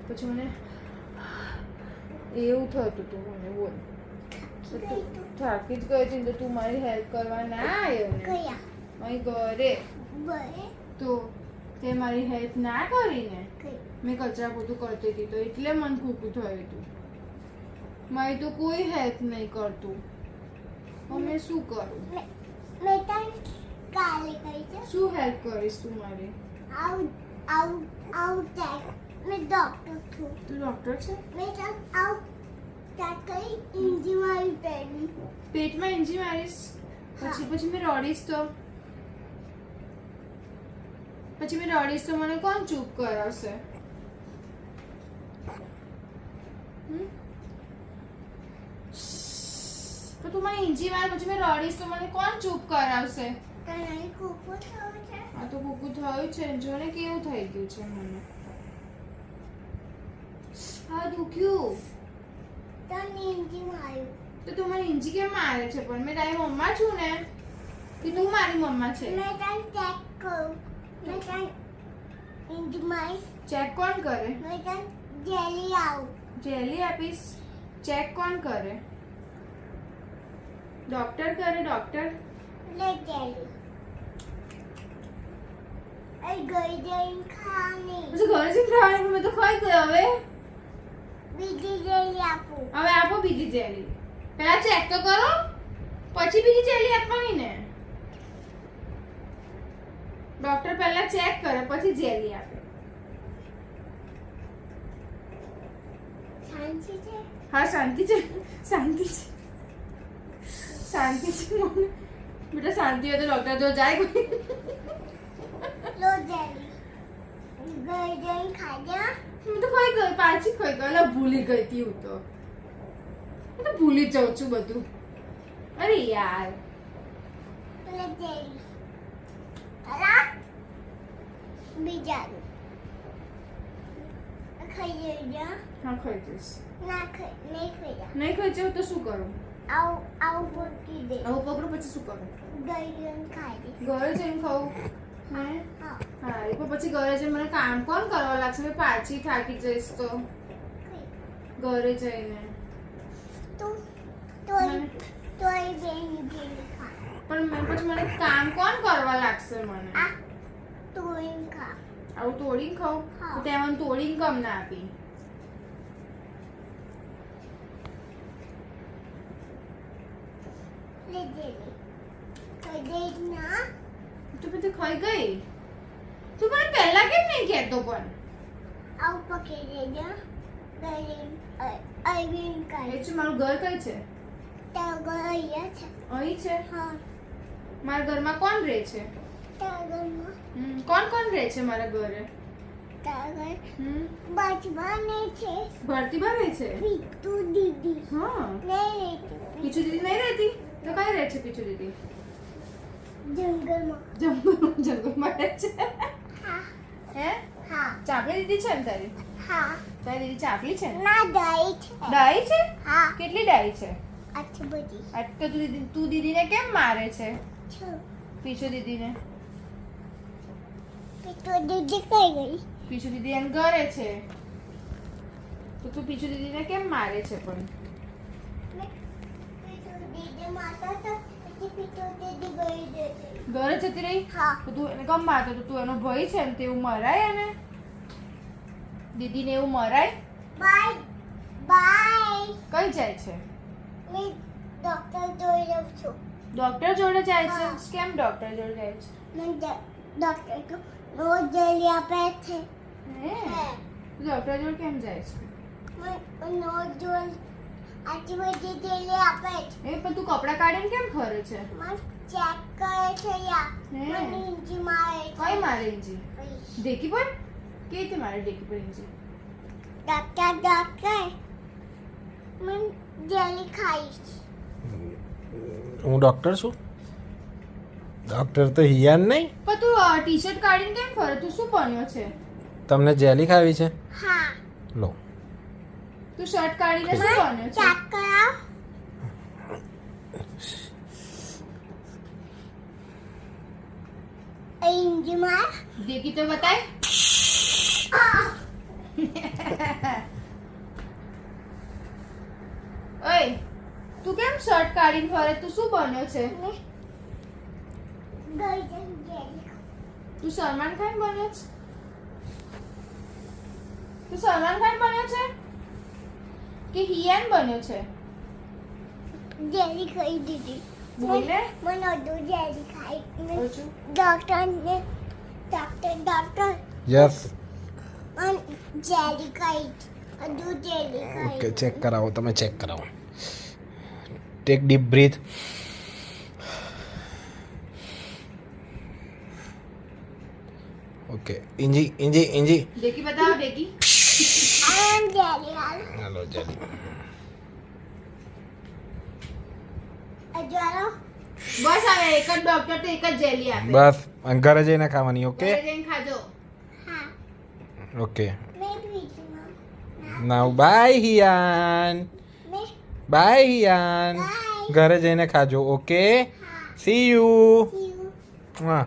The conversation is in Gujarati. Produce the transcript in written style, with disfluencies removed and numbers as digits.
પછી મને એવું થતું હતું મને બોલ થાકી જ ગઈ હતી તો તું મારી હેલ્પ કરવા ના આવ્યો ને મારી ઘરે તો તે મારી હેલ્પ ના કરી ને મેં કચરા પોતું કરતી હતી તો એટલે મને ખોખું થયું હતું મારી તો કોઈ હેલ્પ નહીં કરતું અમે શું કરું શું હેલ્પ કરીશ તું મારી मैं डॉक्टर हूँ। તું ડોક્ટર છે मैं जब आउट स्टार्ट करी इंजी मारी पेनी પેટમાં ઇન્જી મારીશ પછી મેં રડીશ તો મને કોણ ચૂપ કરાવશે તો તું મને ઇન્જી માર પછી મેં રડીશ તો મને કોણ ચૂપ કરાવશે તને કોકો થયો છે આ તો કુકુ થયું છે જો ને કેવું થઈ ગયું છે મને આ દુખ્યું તને इंजी मारी તો તું મને ઇન્જી કેમ મારે છે પણ મેં તારી મમ્મા છું ને કે તું મારી મમ્મા છે मैं तन चेक करूँ मैं तन इंजी मारी ચેક કોણ કરે मैं तन जेली आऊँ જેલી આપીશ ચેક કોણ કરે ડોક્ટર કરે ડોક્ટર ले जेली आई गई जैन खाने પછી ઘરે જઈને ખાવાનું મેં તો ખાઈ ગઈ હવે बीजी जेली आपू હવે આપો બીજી જેલી પહેલા ચેક તો કરો પછી બીજી જેલી આપવાની ને ડોક્ટર પહેલા ચેક કરે પછી જેલી આપે शांति से હા શાંતિ છે શાંતિ છે શાંતિ છે મને બેટા શાંતિ હોય તો ડોક્ટર જો જાય કોઈ लो जेली गई जैन खा जा હું તો ખાઈ ગઈ પાછી ખાઈ ગઈ એટલે ભૂલી ગઈ હતી હું તો ભૂલી જ જાઉં છું બધું અરે યાર ले जेली अला बीजा खाई जा હા ખાઈ જઈશ ना खाई नहीं खाई जा નહીં ખાઈ જાઉં તો શું કરું आओ आओ बोलती दे આવું પકડું પછી શું કરું गई जैन खाई दे ઘરે જઈને ખાવું હે हाँ હા એ પણ પછી ઘરે જઈને મને કામ કોણ કરવા લાગશે મેં પાછી થાકી જઈશ તો ઘરે જઈને तो ये बेनी बेनी खा પણ પછી મને કામ કોણ કરવા લાગશે મને आ तो इन खा આવું તોડીને ખાઉં હા. તો ત્યાં મને તોડીને કમ ના આપી ले जेली खाई दे ना તું પછી ખાઈ ગઈ તું મને પહેલા કેમ નહીં કહેતો પણ आओ पके दे जा गई आई बेन એ खाई છે મારું ઘર કઈ છે तो गई है અહીં છે हाँ મારા ઘરમાં કોણ રહે છે तो गई કોણ કોણ રહે છે મારા ઘરે तो गई હમ बचपने छे ભરતીબા રહે છે पीतू दीदी હા नहीं रहती પીછુ દીદી નહીં રહેતી તો કઈ રહે છે પીછુ દીદી जंगल में જંગલમાં રહે છે हाँ હે हाँ ચાપલી દીદી છે ને તારી हाँ તારી દીદી ચાપલી છે ને ना डाइट है ડાઈ છે हाँ કેટલી ડાઈ છે अच्छी बड़ी આ તો તું દીદીને કેમ મારે છે छो પીછુ દીદીને पीतू दीदी कहीं गई પીછુ દીદી એમ ઘરે છે તો તું પીછુ દીદીને કેમ મારે છે પણ पीतू दीदी माता था पीतू दीदी गई दे ઘરે જતી રહી हाँ તો તું એને કેમ મારતો તો તું એનો ભાઈ છે ને તેવું મરાય એને દીદીને એવું મરાય बाय बाय કઈ જાય છે मैं डॉक्टर जोई रहा हूँ ડોક્ટર જોડે જાય છે હા. કેમ ડોક્ટર જોડે જાય છે मैं डॉक्टर को रोज जलिया पे थे હે ડોક્ટર જોડે કેમ જાય છે मैं रोज जो अच्छी बड़ी जलिया पे એ પણ તું કપડા કાઢીને કેમ ફરે છે मैं चेक करे थे या હે मैं नीचे मारे કઈ મારે ઇંજી ઢેકી પર કેવી રીતે મારે ઢેકી પર ઇંજી डॉक्टर डॉक्टर मैं जली खाई હું ડૉક્ટર છું ડૉક્ટર તો હિયાન નહીં પણ તું ટી શર્ટ કાઢીને કેમ ફરે તું શું બન્યો છે તમને જેલી ખાવી છે हाँ લો તું શર્ટ કાઢીને શું બન્યો છે चेक करा इंजी मार દેખી તો બતાય તું કેમ શર્ટ કાઢીને ફરે? તું શું બન્યો છે? golden jelly. તું સલમાન ખાન બન્યો છે? તું સલમાન ખાન બન્યો છે કે હિયાન બન્યો છે? Jelly ખાઈ દીધી. બોલ ને. મને અડધું jelly ખાઈ. ઓછું. ડોક્ટર યસ અને jelly ખાઈ. અડધું jelly ખાઈ. ઓકે ચેક કરાવો, તમે ચેક કરાવો. Take deep breath. ઓકે ઇંજી ઇંજી ઇંજી. ડેકી બતાવો ડેકી. આમ jelly હાલ. હાલો જલ્દી. અજવાળો. બસ હવે એક જ ડોક્ટર તો એક જ જેલી આપે. બસ અને ઘરે જઈને ખાવાની. ઓકે ઘરે જઈને ખાજો. હા. ઓકે મેં પીધું. નાઉ બાય હિયાન. મેં બાય હિયાન. Bye. ઘરે જઈને ખાજો. ઓકે હા. C you. See you. હા